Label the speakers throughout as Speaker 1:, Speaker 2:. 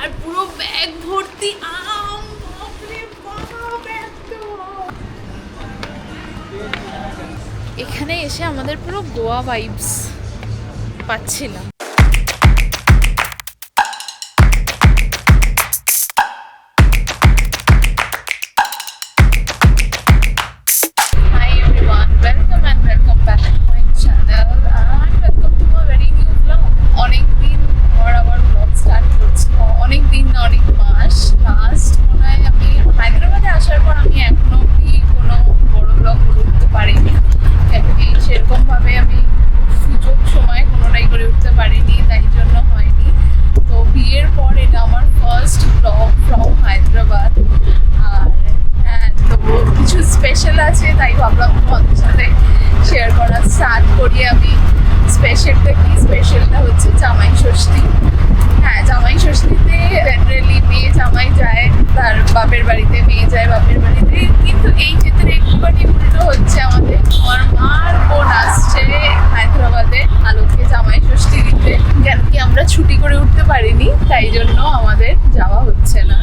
Speaker 1: আর পুরো ব্যাগ ভর্তি আম। এখানে এসে আমাদের পুরো গোয়া ভাইবস পাচ্ছিলাম। স্পেশাল আছে তাই ভাবলাম তোমাদের সাথে শেয়ার করা স্টার্ট করি আমি। স্পেশালটা কি? স্পেশালটা হচ্ছে জামাই ষষ্ঠী। হ্যাঁ, জামাই ষষ্ঠীতে জেনারেলি মেয়ে জামাই যায় তার বাপের বাড়িতে, মেয়ে যায় বাপের বাড়িতে। কিন্তু এই ক্ষেত্রে একটুখানি উল্টো হচ্ছে আমাদের। আমার মার বোন আসছে হায়দ্রাবাদে আলোকে জামাই ষষ্ঠী দিতে। কেন কি আমরা ছুটি করে উঠতে পারিনি, তাই জন্য আমাদের যাওয়া হচ্ছে না।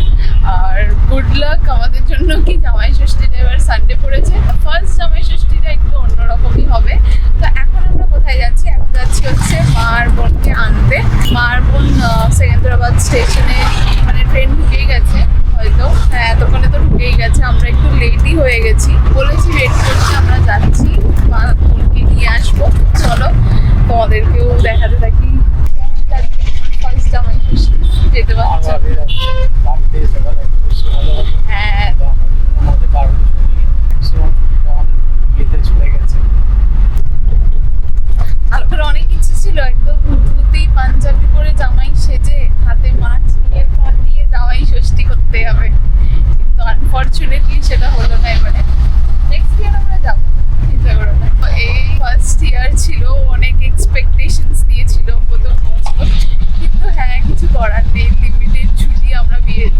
Speaker 1: আর গুড লাক আমাদের জন্য কি জামাই ষষ্ঠীটা এবার সানডে পড়েছে। ফার্স্ট জামাই ষষ্ঠীটা একটু অন্যরকমই হবে। তো এখন আমরা কোথায় যাচ্ছি? এখন যাচ্ছি হচ্ছে মার বোনকে আনতে। মার বোন সেকেন্দ্রাবাদ স্টেশনে, মানে ট্রেন ঢুকেই গেছে হয়তো। হ্যাঁ, এতক্ষণে তো ঢুকেই গেছে। আমরা একটু লেটই হয়ে গেছি, বলেছি ওয়েট করছি। আমরা যাচ্ছি, মা বোনকে নিয়ে আসবো। চলো তোমাদেরকেও দেখাতে থাকি ফার্স্ট জামাই ষষ্ঠী যেতে পারছি। হ্যাঁ, আমার অনেক ইচ্ছে ছিল একদম ধুতি পাঞ্জাবি পরে জামাই সেজে হাতে মাছ নিয়ে ফল নিয়ে জামাই ষষ্ঠী করতে হবে, কিন্তু আনফর্চুনেটলি সেটা হলো না। এবারে নেক্সট ইয়ার আমরা যাবো চিন্তা করো না। এই ফার্স্ট ইয়ার ছিল, অনেক এক্সপেকটেশনস নিয়েছিল প্রথম বছর, কিন্তু হ্যাঁ কিছু করার নেই। লিমিটেড ছুটি, আমরা বিয়ের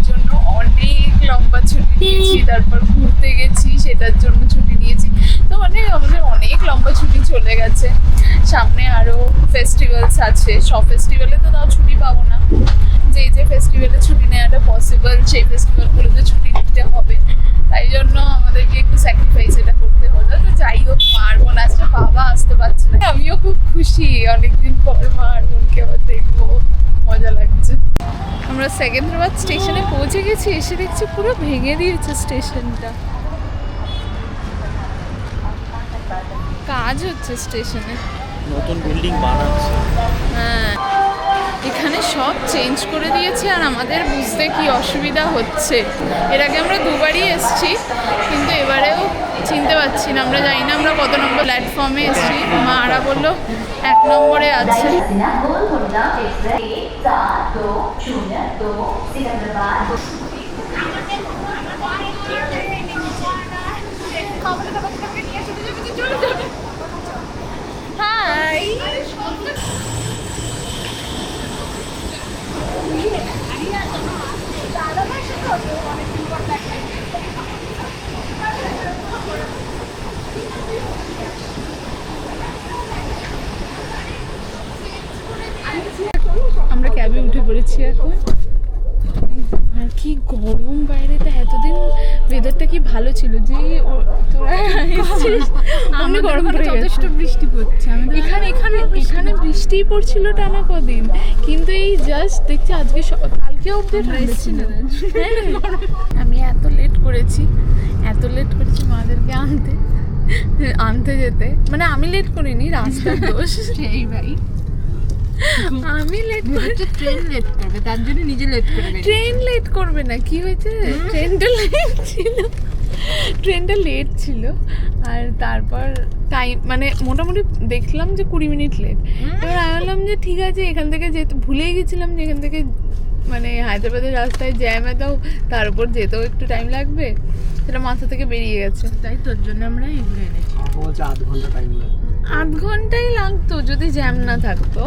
Speaker 1: জন্য অনেক লম্বা ছুটি নিয়েছি, তারপর ঘুরতে গেছি সেটার জন্য ছুটি নিয়েছি। তো মানে আমাদের অনেক লম্বা ছুটি চলে গেছে। সামনে আরও ফেস্টিভ্যালস আছে, সব ফেস্টিভ্যালে তো তাও ছুটি পাবো না। যে ফেস্টিভ্যালে ছুটি নেওয়াটা পসিবল সেই ফেস্টিভ্যালগুলোতে ছুটি নিতে হবে, তাই জন্য আমাদেরকে একটু স্যাক্রিফাইস এটা করতে হলো। তো যাই হোক, মার বোন আসছে, বাবা আসতে পারছে না। আমিও খুব খুশি, অনেকদিন পর মার বোনকে আবার দেখবো, মজা লাগছে। আমরা সেকেন্দ্রাবাদ স্টেশনে পৌঁছে গেছি, এসে দেখছি পুরো ভেঙে দিয়েছে স্টেশনটা। কাজ হচ্ছে স্টেশনে,
Speaker 2: নতুন বিল্ডিং বানাচ্ছে।
Speaker 1: হ্যাঁ, এখানে সব চেঞ্জ করে দিয়েছে। আর আমাদের বুঝতে কি অসুবিধা হচ্ছে, এর আগে আমরা দুবারই এসেছি, কিন্তু এবারেও চিনতে পারছি না। আমরা জানি না আমরা কত নম্বর প্ল্যাটফর্মে এসেছি। মারা বললো 1 নম্বরে আছে। হাই, আমরা ক্যাবে উঠে পড়েছি এখন। আর কি গরম বাইরেতে, এতদিন ওয়েদারটা কি ভালো ছিল যে তোরা এসেছিস, আমি গরম পড়ে যথেষ্ট বৃষ্টি পড়ছে। এখানে বৃষ্টিই পড়ছিল টানা কদিন, কিন্তু এই জাস্ট দেখছি আজকে কালকে অবধি ঠান্ডা ছিল। আমি এত লেট করেছি মাদেরকে আনতে যেতে। মানে আমি লেট করিনি, রাস্তার দোষ। সেই ভাই, আমি লেট করতে, ট্রেন লেট করবে তার জন্য নিজে লেট করবে। ট্রেন লেট করবে না, কি হয়েছে, ট্রেনটা লেট ছিল। আর তারপর টাইম মানে মোটামুটি দেখলাম যে 20 মিনিট লেট। এবার আমি বললাম যে ঠিক আছে, এখান থেকে যেতে ভুলেই গেছিলাম যে এখান থেকে মানে হায়দ্রাবাদের রাস্তায় জ্যাম এটাও, তার উপর যেতেও একটু টাইম লাগবে, সেটা মাথা থেকে বেরিয়ে গেছে। তাই তোর জন্য আমরা এগুলো এনেছি।
Speaker 2: 8 ঘন্টা টাইম লাগে।
Speaker 1: 8 ঘন্টাই লাগতো যদি জ্যাম না থাকতো।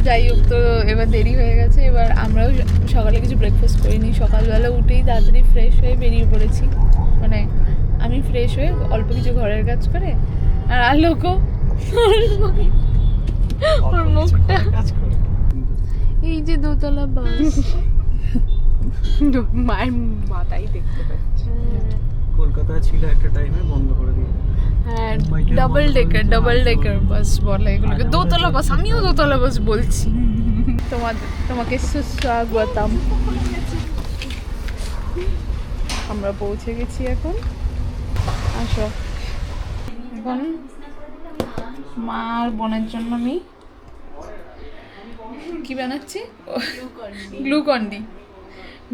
Speaker 1: যাই হোক, তো এবার দেরি হয়ে গেছে। এবার আমরাও সকালে কিছু ব্রেকফাস্ট করিনি, সকালবেলা উঠেই তাড়াতাড়ি ফ্রেশ হয়ে বেরিয়ে পড়েছি। মানে আমি ফ্রেশ হয়ে অল্প কিছু ঘরের কাজ করে আর আলোকও ওর মুখটা এই যে দোতলা বাস
Speaker 3: মায়ের মাথায় দেখতে পাচ্ছি।
Speaker 2: কলকাতায় ছিল একটা টাইমে, বন্ধ করে দিয়ে।
Speaker 1: হ্যাঁ, ডাবল ডেকার বাস বলে এগুলোকে, দোতলা বাস। আমিও দোতলা বাস বলছি। তোমাকে সুস্বাগতম। আমরা পৌঁছে গেছি এখন। আসো, এখন মা আর বোনের জন্য আমি কি বানাচ্ছি?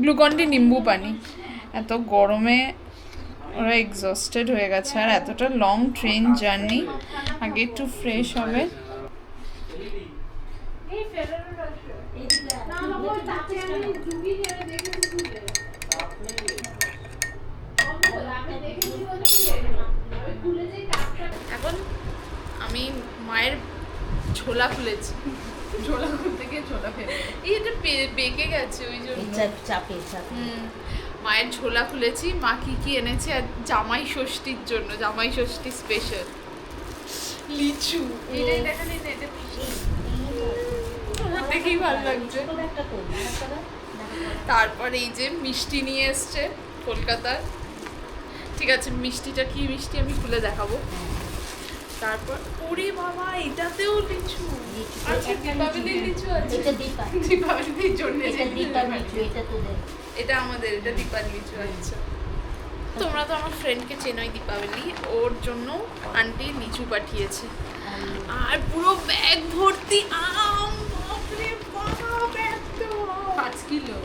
Speaker 1: গ্লুকন্ডি নিম্বু পানি। এত গরমে ওরা এক্সস্টেড হয়ে গেছে, আর এতটা লং ট্রেন জার্নি, আগে একটু ফ্রেশ হবে। এখন আমি মায়ের ছোলা খুলেছি, ছোলা খুলতে গিয়ে ছোলা ফেলে এটা বেঁকে গেছে ওই জন্য
Speaker 3: চাপে
Speaker 1: মায়ের ছোলা খুলেছি। মা কি এনেছে আর জামাই ষষ্ঠীর জন্য, জামাই ষষ্ঠী স্পেশাল লিচু। এটাই দেখা নেই, এটা আমার দেখেই ভালো লাগছে। তারপর এই যে মিষ্টি নিয়ে এসছে কলকাতার। ঠিক আছে, মিষ্টিটা কি মিষ্টি আমি খুলে দেখাবো। তারপর ওরে বাবা, এটাতেও লিচু। আচ্ছা, দীপাবলির লিচু আছে। দীপাবলির জন্য এটা আমাদের, এটা দীপাবলি লিচু। আচ্ছা, তোমরা তো আমার ফ্রেন্ডকে চেনোই, দীপাবলি। ওর জন্য আন্টি লিচু পাঠিয়েছে, আর পুরো ব্যাগ ভর্তি আম। বাপরে বাপ, এত 5 কিলো।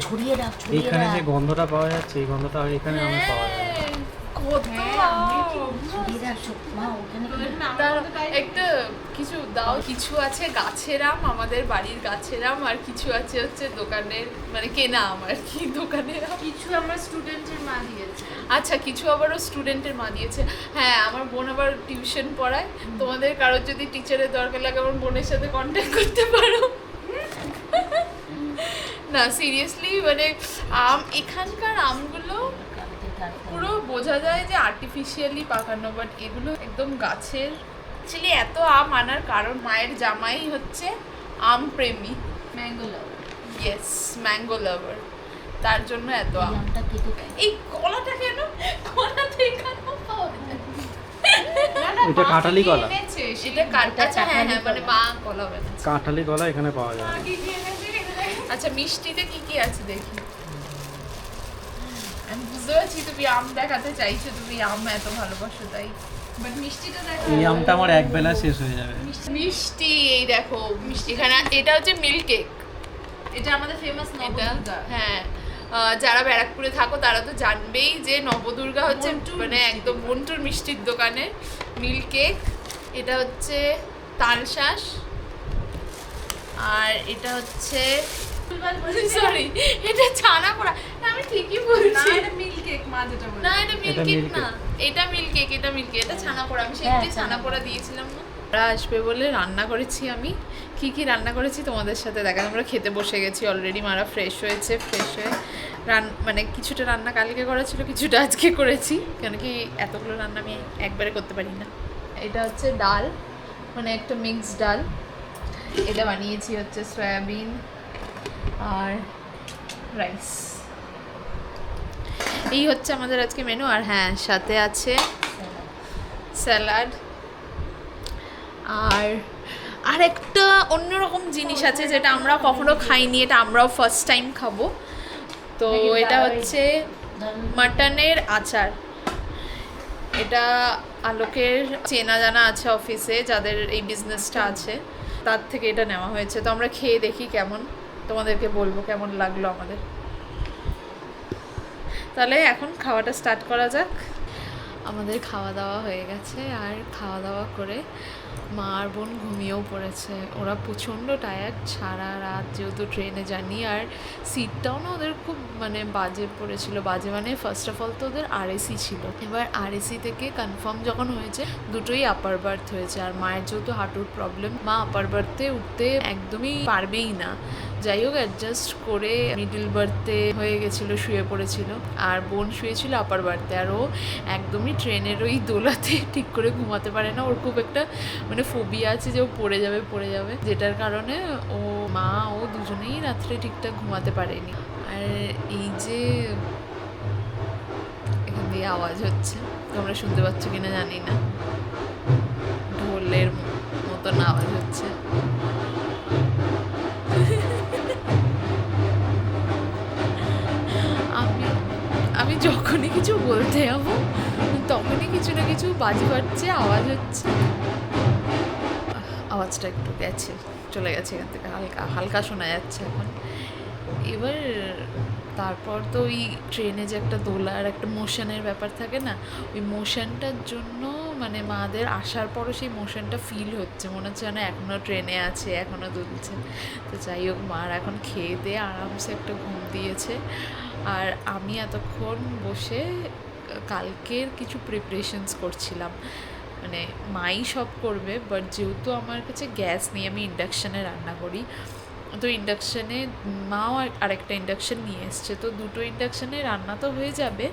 Speaker 3: ছড়িয়ে রাখ,
Speaker 2: এইখানে যে গন্ধটা পাওয়া যাচ্ছে, এই গন্ধটা এখানে আমি পাওয়া যায় না।
Speaker 1: কত
Speaker 3: ছড়িয়ে রাখ মা, ওখানে
Speaker 1: একটা কিছু দাও। কিছু আছে গাছের আম, আমাদের বাড়ির গাছের আম, আর কিছু আছে হচ্ছে দোকানের, মানে কেনা আম আর কি, দোকানের আম।
Speaker 4: কিছু আমার স্টুডেন্টের মা দিয়েছে।
Speaker 1: আচ্ছা, কিছু আবারও স্টুডেন্টের মা দিয়েছে। হ্যাঁ, আমার বোন আবার টিউশন পড়ায়। তোমাদের কারোর যদি টিচারের দরকার লাগে, আমার বোনের সাথে কন্ট্যাক্ট করতে পারো। না, সিরিয়াসলি, মানে আম, এখানকার আমগুলো পুরো বোঝা যায় যে আর্টিফিশিয়ালি পাকানো, বাট এগুলো একদম গাছের। অ্যাকচুয়ালি এত আম আনার কারণ, মায়ের জামাই হচ্ছে আম প্রেমী,
Speaker 4: ম্যাঙ্গো লাভার।
Speaker 1: ইয়েস, ম্যাঙ্গো লাভার, তার জন্য এত আম। এই কলাটা কেন, কলাটা এখানে পাওয়া যায়?
Speaker 2: এটা কাঁঠালি কলা।
Speaker 1: সেটা আচ্ছা, হ্যাঁ হ্যাঁ, মানে মা কলা বানাচ্ছে।
Speaker 2: কাঁঠালি কলা এখানে পাওয়া যায় না।
Speaker 1: আচ্ছা, মিষ্টিতে কি কি আছে দেখি। আমি বুঝতে পারছি তুমি আম দেখাতে চাইছো, তুমি আম এত ভালোবাসো তাই, বাট মিষ্টিটা দেখো।
Speaker 2: এই আমটা আমার এক বেলা শেষ হয়ে যাবে।
Speaker 1: মিষ্টি, এই দেখো মিষ্টি। এখানে এটা হচ্ছে মিল্ক কেক।
Speaker 4: এটা আমাদের ফেমাস
Speaker 1: এটা
Speaker 4: নবদুর্গা।
Speaker 1: হ্যাঁ, যারা ব্যারাকপুরে থাকো তারা তো জানবেই যে নবদুর্গা হচ্ছে মানে একদম মন্টুর মিষ্টির দোকানে মিল্ক কেক। এটা হচ্ছে তালশাঁস, আর এটা হচ্ছে সরি, এটা ছানা পোড়া। আমি ঠিকই বলছি,
Speaker 4: এটা মিল্ক কেক মা যেটা বলে।
Speaker 1: না এটা মিল্ক
Speaker 2: এটা
Speaker 1: কেক
Speaker 2: milk
Speaker 1: না, এটা মিল্ক কেক, এটা মিল্ক কেক, এটা ছানা পোড়া। আমি সেদিন ছানা পোড়া দিয়েছিলাম না। ওরা আসবে বলে রান্না করেছি আমি। কি কি রান্না করেছি তোমাদের সাথে দেখা। আমরা খেতে বসে গেছি অলরেডি। মারা ফ্রেশ হয়েছে, ফ্রেশ হয়ে মানে কিছুটা রান্না কালকে করা ছিল, কিছুটা আজকে করেছি, কেন কি এতগুলো রান্না আমি একবারে করতে পারি না। এটা হচ্ছে ডাল, মানে একটা মিক্স ডাল। এটা বানিয়েছি হচ্ছে সয়াবিন আর রাইস। এই হচ্ছে আমাদের আজকে মেনু। আর হ্যাঁ, সাথে আছে স্যালাড, আর একটা অন্যরকম জিনিস আছে যেটা আমরা কখনো খাইনি, এটা আমরাও ফার্স্ট টাইম খাবো। তো এটা হচ্ছে মাটনের আচার। এটা আলোকের চেনা জানা আছে অফিসে, যাদের এই বিজনেসটা আছে, তার থেকে এটা নেওয়া হয়েছে। তো আমরা খেয়ে দেখি কেমন, তোমাদেরকে বলবো কেমন লাগলো আমাদের। তাহলে এখন খাওয়াটা স্টার্ট করা যাক। আমাদের খাওয়া দাওয়া হয়ে গেছে, আর খাওয়া দাওয়া করে মা আর বোন ঘুমিয়েও পড়েছে। ওরা প্রচণ্ড টায়ার্ড, সারা রাত যেহেতু ট্রেনে জার্নি, আর সিটটাও না ওদের খুব মানে বাজে পড়েছিল। বাজে মানে ফার্স্ট অফ অল তো ওদের আরএসি ছিল, এবার আরএসি থেকে কনফার্ম যখন হয়েছে দুটোই আপার বার্থ হয়েছে। আর মায়ের যেহেতু হাঁটুর প্রবলেম, মা আপার বার্থে উঠতে একদমই পারবেই না। যাই হোক অ্যাডজাস্ট করে মিডল বার্থে হয়ে গেছিলো, শুয়ে পড়েছিল। আর বোন শুয়েছিল আপার বার্থে, আর ও একদমই ট্রেনের ওই দোলাতে ঠিক করে ঘুমাতে পারে না। ওর খুব একটা মানে ফোবিয়া আছে যে ও পড়ে যাবে, যেটার কারণে ও মা ও দুজনেই রাত্রে ঠিকঠাক ঘুমাতে পারেনি। আর এই যে এখান দিয়ে আওয়াজ হচ্ছে, তোমরা শুনতে পাচ্ছ কিনা জানি না, ঢোলের মতন আওয়াজ হচ্ছে। আমি যখনই কিছু বলতে যাবো তখনই কিছু না কিছু বাজি ফাটছে, আওয়াজ হচ্ছে। আওয়াজটা একটু গেছে, চলে গেছে এখান থেকে, হালকা হালকা শোনা যাচ্ছে এখন। এবার তারপর তো ওই ট্রেনে যে একটা দোলার একটা মোশনের ব্যাপার থাকে না, ওই মোশনটার জন্য মানে মাদের আসার পরও সেই মোশনটা ফিল হচ্ছে, মনে হচ্ছে না এখনও ট্রেনে আছে, এখনও দুলছে। তো যাই হোক, মার এখন খেয়ে দিয়ে আরামসে একটা ঘুম দিয়েছে। আর আমি এতক্ষণ বসে কালকের কিছু প্রিপারেশনস করছিলাম। মানে মাই সব করবে, বাট যেহেতু আমার কাছে গ্যাস নেই, আমি ইন্ডাকশানে রান্না করি, তো ইন্ডাকশানে মাও আরেকটা ইন্ডাকশান নিয়ে এসছে, তো দুটো ইন্ডাকশানে রান্না তো হয়ে যাবে,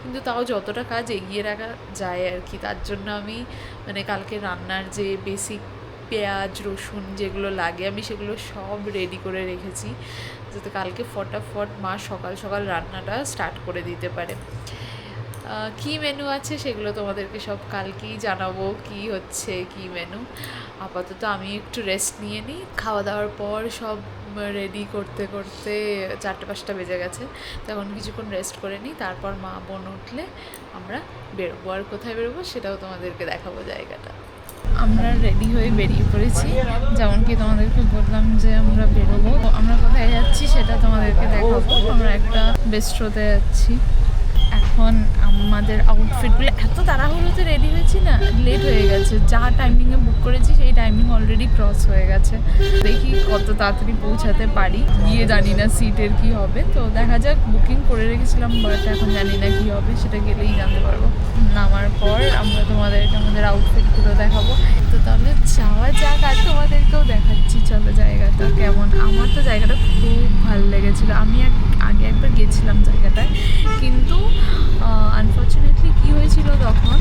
Speaker 1: কিন্তু তাও যতটা কাজ এগিয়ে রাখা যায় আর কি। তার জন্য আমি মানে কালকে রান্নার যে বেসিক পেঁয়াজ রসুন যেগুলো লাগে আমি সেগুলো সব রেডি করে রেখেছি, যাতে কালকে ফটাফট মা সকাল সকাল রান্নাটা স্টার্ট করে দিতে পারে। কী মেনু আছে সেগুলো তোমাদেরকে সব কালকেই জানাবো, কি হচ্ছে কি মেনু। আপাতত আমি একটু রেস্ট নিয়ে নিই। খাওয়া দাওয়ার পর সব রেডি করতে করতে 4-5টা বেজে গেছে, তখন কিছুক্ষণ রেস্ট করে নিই, তারপর মা বোন উঠলে আমরা বেরোবো। আর কোথায় বেরোবো সেটাও তোমাদেরকে দেখাবো জায়গাটা। আমরা রেডি হয়ে বেরিয়ে পড়েছি, যেমন কি তোমাদেরকে বললাম যে আমরা বেরোবো। আমরা কোথায় যাচ্ছি সেটা তোমাদেরকে দেখাবো। আমরা একটা বিস্ট্রোতে যাচ্ছি। এখন আমাদের আউটফিটগুলো এত তাড়াহুড়োতে রেডি হয়েছি না, লেট হয়ে গেছে। যা টাইমিংয়ে বুক করেছি সেই টাইমিং অলরেডি ক্রস হয়ে গেছে। দেখি কত তাড়াতাড়ি পৌঁছাতে পারি, গিয়ে জানি না সিটের কি হবে, তো দেখা যাক। বুকিং করে রেখেছিলাম, বাট এখন জানি না কি হবে, সেটা গেলেই জানতে পারবো। নামার পর আমরা তোমাদেরকে আমাদের আউটফিটগুলো দেখাবো। তো তাহলে যাওয়া যাক, আর তোমাদেরকেও দেখাচ্ছি চলো জায়গাটা কেমন। আমার তো জায়গাটা খুব ভালো লেগেছিলো। আমি আগে একবার গেছিলাম জায়গাটায়, কিন্তু আনফর্চুনেটলি কী হয়েছিল, তখন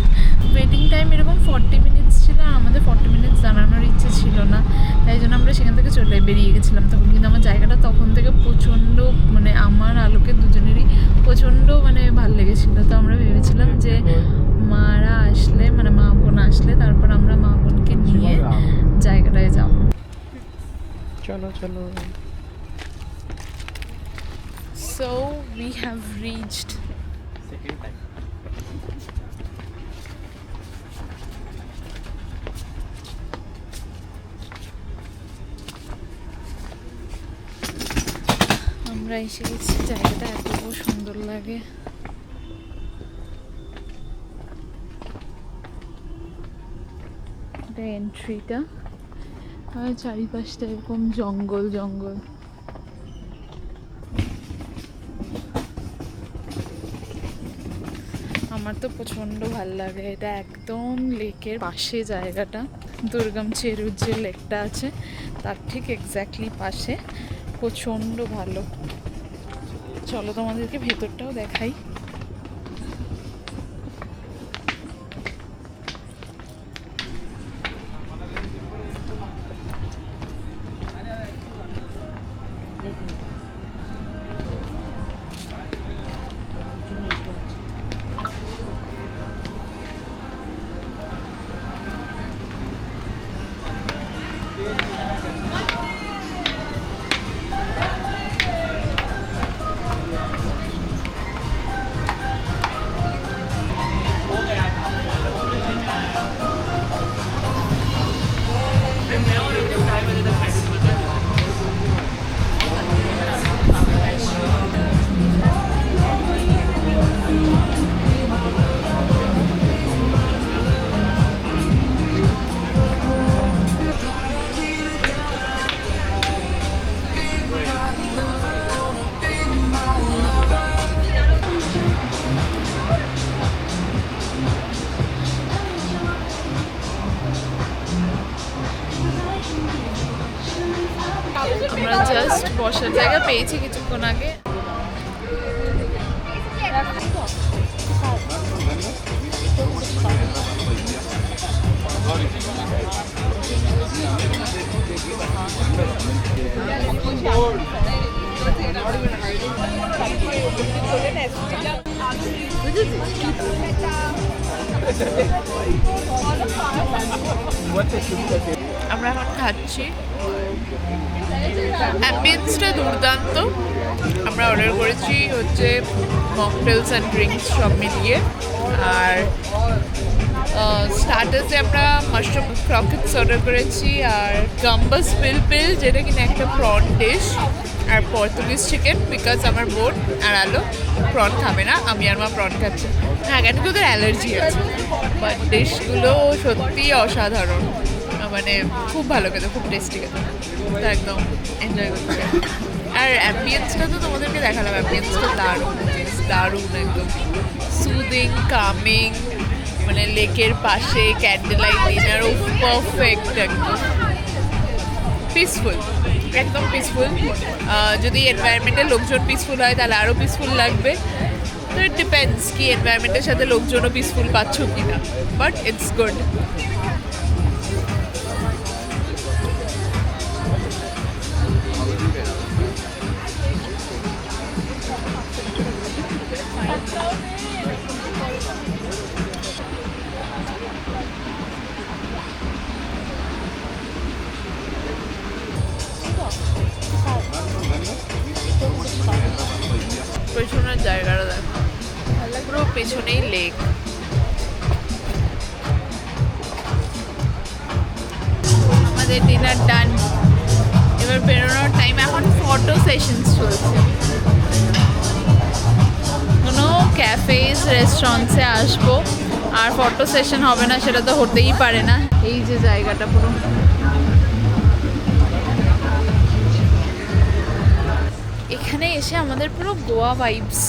Speaker 1: ওয়েটিং টাইম এরকম 40 মিনিটস ছিল, আর আমাদের 40 মিনিটস জানানোর ইচ্ছে ছিল না, তাই জন্য আমরা সেখান থেকে বেরিয়ে গেছিলাম তখন। কিন্তু আমার জায়গাটা তখন থেকে প্রচণ্ড মানে আমার আলোকে দুজনেরই প্রচণ্ড মানে ভালো লেগেছিলো। তো আমরা ভেবেছিলাম যে মারা আসলে মানে মা বোন আসলে তারপর আমরা মা বোনকে নিয়ে জায়গাটায় যাব।
Speaker 2: চলো চলো।
Speaker 1: So we have reached.
Speaker 2: Second time.
Speaker 1: আমরা এসে গেছি, জায়গাটা এত সুন্দর লাগে। এটা এন্ট্রিটা, আর চারিপাশটা এরকম জঙ্গল জঙ্গল। আমার তো প্রচণ্ড ভালো লাগে। এটা একদম লেকের পাশে জায়গাটা, দুর্গম চেরুর যে লেকটা আছে তার ঠিক এক্স্যাক্টলি পাশে, প্রচণ্ড ভালো। চলো তোমাদেরকে ভেতরটাও দেখাই। বসার জায়গা পেয়েছি কিছুক্ষণ আগে। আমরা এখন খাচ্ছি, অ্যাম্বিয়েন্সটা দুর্দান্ত। আমরা অর্ডার করেছি হচ্ছে মকটেলস অ্যান্ড ড্রিঙ্কস সব মিলিয়ে, আর স্টার্টার্সে আমরা মাশরুম ক্রকেটস অর্ডার করেছি, আর গাম্বাস পিল যেটা কিনা একটা প্রন ডিশ, আর পর্তুগিজ চিকেন, বিকজ আমার বোন আর আলো প্রন খাবে না, আমি আর মা প্রন খাচ্ছি। হ্যাঁ, কেন কি ওদের অ্যালার্জি আছে, বাট ডিশগুলো সত্যি অসাধারণ, মানে খুব ভালো খেতে, খুব টেস্টি খেতে, তো একদম এনজয় করছে। আর অ্যাম্বিয়েন্সটা তো তোমাদেরকে দেখালাম, অ্যাম্বিয়েন্সটা দারুণ, দারুণ, একদম সুদিং, কামিং, মানে লেকের পাশে ক্যান্ডেল লাইট ডিনার, ও পারফেক্ট, একদম পিসফুল, একদম পিসফুল। যদি এনভায়রনমেন্টের লোকজন পিসফুল হয় তাহলে আরও পিসফুল লাগবে, তো ইট ডিপেন্ডস কি এনভায়রনমেন্টের সাথে লোকজনও পিসফুল পাচ্ছ কি না, বাট ইটস গুড। পেছনের জায়গাটা দেখো, পুরো পেছনেই লেক। আমাদের ডিনার ডান, এবার বেরোনোর টাইম। এখন ফটো সেশনস চলছে, কোনো ক্যাফেজ রেস্টুরেন্টসে আসবো আর ফটো সেশন হবে না সেটা তো হতেই পারে না। এই যে জায়গাটা পুরো, এখানে এসে আমাদের পুরো গোয়া ভাইবস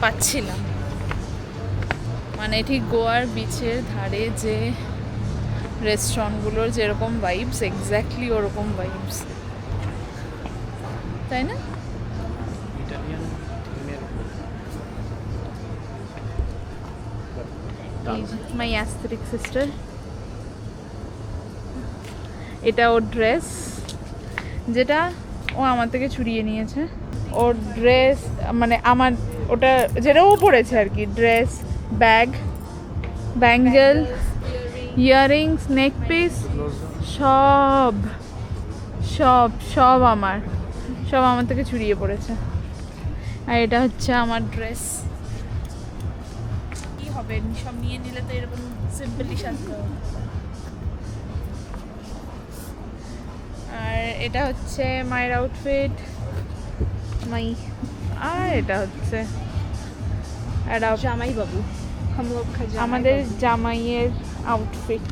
Speaker 1: পাচ্ছিলাম, মানে ঠিক গোয়ার বিচের ধারে যে রেস্টুরেন্টগুলোর যেরকম ভাইবস, এক্স্যাক্টলি ওরকম ভাইবস, তাই না? মাই অ্যাস্থেটিক সিস্টার, এটা ওর ড্রেস, যেটা ও আমার থেকে চুরিয়ে নিয়েছে। ওর ড্রেস মানে আমার ওটা যেটা ও পরেছে আর কি, ড্রেস, ব্যাগ, ব্যাঙ্গেল, ইয়াররিংস, নেক পিস, সব সব সব আমার সব আমার থেকে চুরিয়ে পড়েছে। আর এটা হচ্ছে আমার ড্রেস। কি হবে, সব নিয়ে নিলে তো এরকম সিম্পলি সাজতে হবে। আর এটা হচ্ছে মায়ের আউটফিট, আর এটা হচ্ছে
Speaker 3: জামাই বাবু,
Speaker 1: আমাদের জামাইয়ের আউটফিট।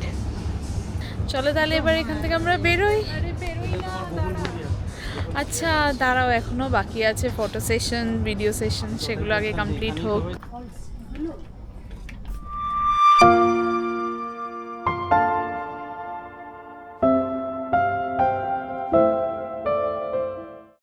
Speaker 1: চলো তাহলে এবার এখান থেকে আমরা বেরোই। আচ্ছা দাঁড়াও, এখনো বাকি আছে ফটো সেশন, ভিডিও সেশন, সেগুলো আগে কমপ্লিট হোক।